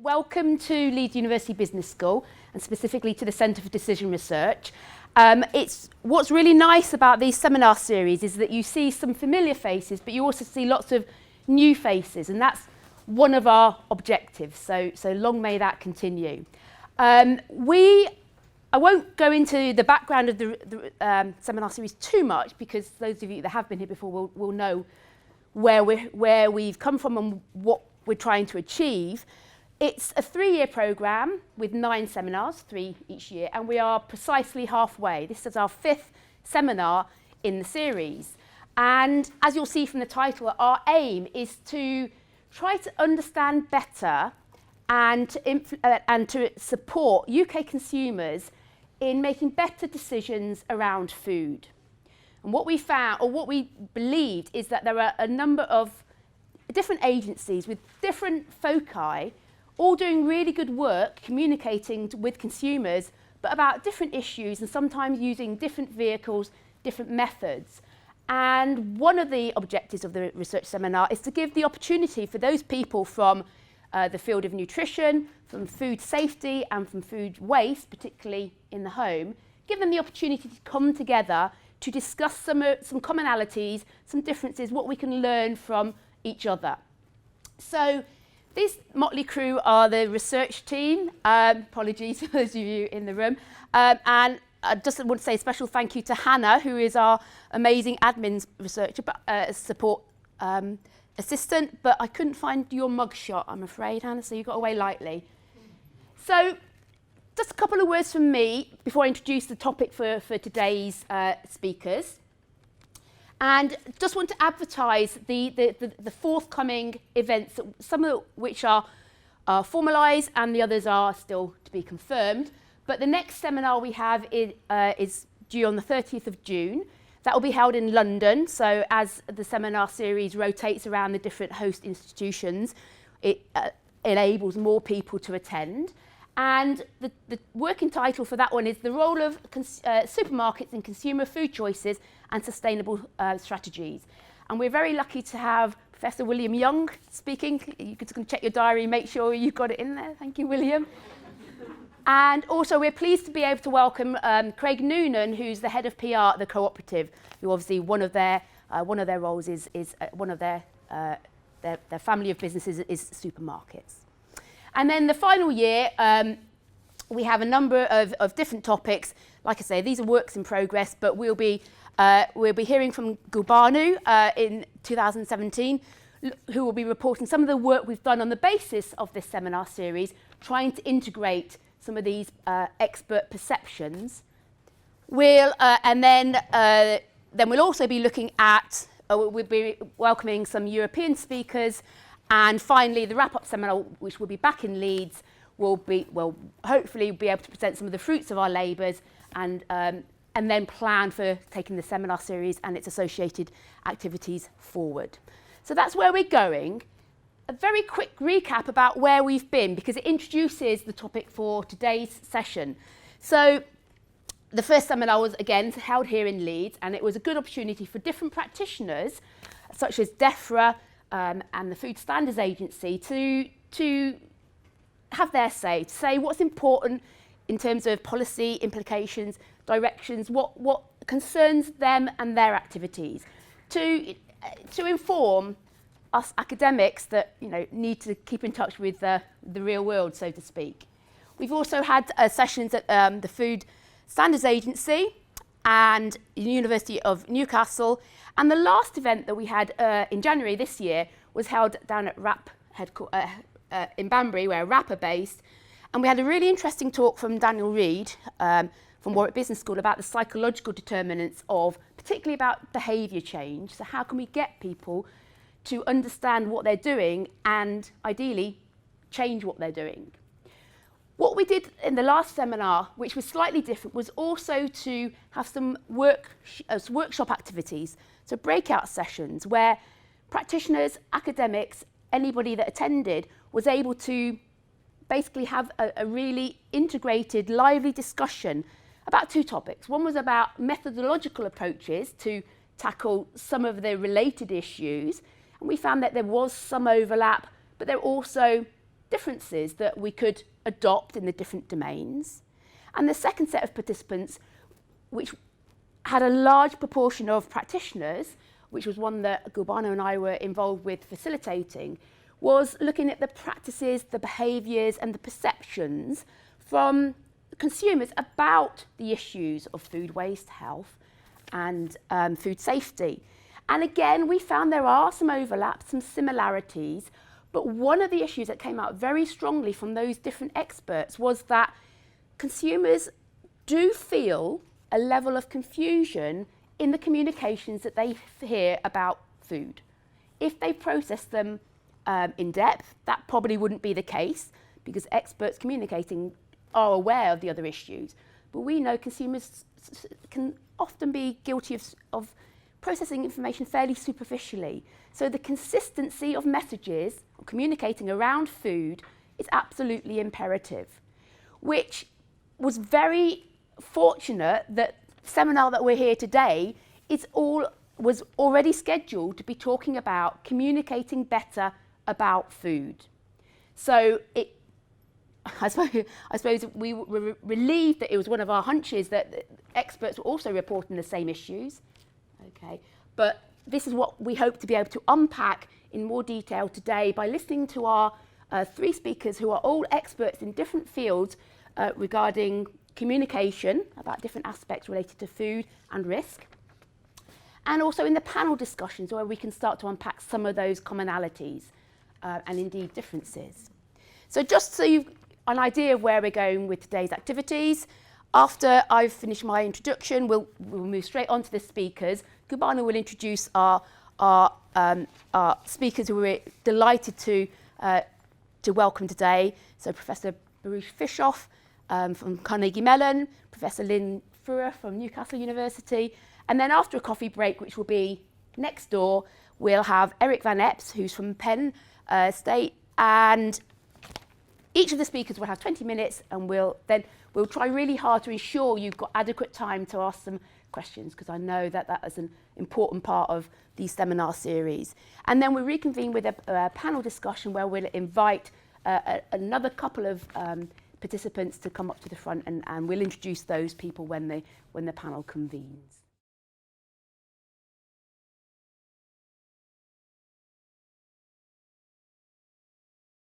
Welcome to Leeds University Business School and specifically to the Centre for Decision Research. What's really nice about these seminar series is that you see some familiar faces, but you also see lots of new faces, and that's one of our objectives. So long may that continue. I won't go into the background of the seminar series too much, because those of you that have been here before will know where we've come from and what we're trying to achieve. It's a 3-year programme with 9 seminars, 3 each year, and we are precisely halfway. This is our 5th seminar in the series. And as you'll see from the title, our aim is to try to understand better and to support UK consumers in making better decisions around food. And what we found, or what we believed, is that there are a number of different agencies with different foci all doing really good work communicating with consumers, but about different issues and sometimes using different vehicles, different methods. And one of the objectives of the research seminar is to give the opportunity for those people from the field of nutrition, from food safety and from food waste, particularly in the home, give them the opportunity to come together to discuss some commonalities, some differences, what we can learn from each other. So this motley crew are the research team. Apologies to those of you in the room. And I just want to say a special thank you to Hannah, who is our amazing admin researcher, support assistant. But I couldn't find your mugshot, I'm afraid, Hannah, so you got away lightly. So just a couple of words from me before I introduce the topic for today's speakers. And just want to advertise the forthcoming events, some of which are formalised and the others are still to be confirmed. But the next seminar we have is due on the 30th of June. That will be held in London. So as the seminar series rotates around the different host institutions, it enables more people to attend. And the working title for that one is The Role of Supermarkets in Consumer Food Choices and Sustainable Strategies. And we're very lucky to have Professor William Young speaking. You can check your diary, make sure you've got it in there. Thank you, William. And also we're pleased to be able to welcome Craig Noonan, who's the head of PR at the Cooperative, who obviously one of their roles is one of their family of businesses is supermarkets. And then the final year, we have a number of different topics. Like I say, these are works in progress, but we'll be hearing from Gulbanu in 2017, who will be reporting some of the work we've done on the basis of this seminar series, trying to integrate some of these expert perceptions. And then we'll also be looking at, we'll be welcoming some European speakers. And finally, the wrap-up seminar, which will be back in Leeds, will hopefully be able to present some of the fruits of our labours and then plan for taking the seminar series and its associated activities forward. So that's where we're going. A very quick recap about where we've been, because it introduces the topic for today's session. So the first seminar was, again, held here in Leeds, and it was a good opportunity for different practitioners, such as DEFRA, and the Food Standards Agency to have their say, to say what's important in terms of policy implications, directions, what concerns them and their activities, to inform us academics that need to keep in touch with the real world, so to speak. We've also had sessions at the Food Standards Agency and the University of Newcastle. And the last event that we had in January this year was held down at RAP in Banbury, where RAP are based. And we had a really interesting talk from Daniel Reid from Warwick Business School about the psychological determinants of, particularly about behaviour change. So how can we get people to understand what they're doing and ideally change what they're doing? What we did in the last seminar, which was slightly different, was also to have some workshop activities, so breakout sessions where practitioners, academics, anybody that attended was able to basically have a really integrated, lively discussion about 2 topics. One was about methodological approaches to tackle some of the related issues, and we found that there was some overlap, but there were also differences that we could adopt in the different domains. And the second set of participants, which had a large proportion of practitioners, which was one that Gubano and I were involved with facilitating, was looking at the practices, the behaviours and the perceptions from consumers about the issues of food waste, health and food safety. And again, we found there are some overlaps, some similarities, but one of the issues that came out very strongly from those different experts was that consumers do feel a level of confusion in the communications that they hear about food. If they process them in depth, that probably wouldn't be the case because experts communicating are aware of the other issues. But we know consumers can often be guilty of processing information fairly superficially. So the consistency of messages or communicating around food is absolutely imperative, which was very fortunate that the seminar that we're here today was already scheduled to be talking about communicating better about food. So I suppose we were relieved that it was one of our hunches that experts were also reporting the same issues. Okay, but this is what we hope to be able to unpack in more detail today by listening to our three speakers who are all experts in different fields regarding communication about different aspects related to food and risk, and also in the panel discussions where we can start to unpack some of those commonalities and indeed differences. So just so you've an idea of where we're going with today's activities, after I've finished my introduction, we'll move straight on to the speakers. Gubano will introduce our speakers who we're delighted to welcome today. So Professor Baruch Fischoff from Carnegie Mellon, Professor Lynn Fuhrer from Newcastle University, and then after a coffee break, which will be next door, we'll have Eric Van Epps, who's from Penn State, and each of the speakers will have 20 minutes, and we'll try really hard to ensure you've got adequate time to ask some questions, because I know that that is an important part of these seminar series. And then we'll reconvene with a panel discussion where we'll invite another couple of participants to come up to the front, and we'll introduce those people when the panel convenes.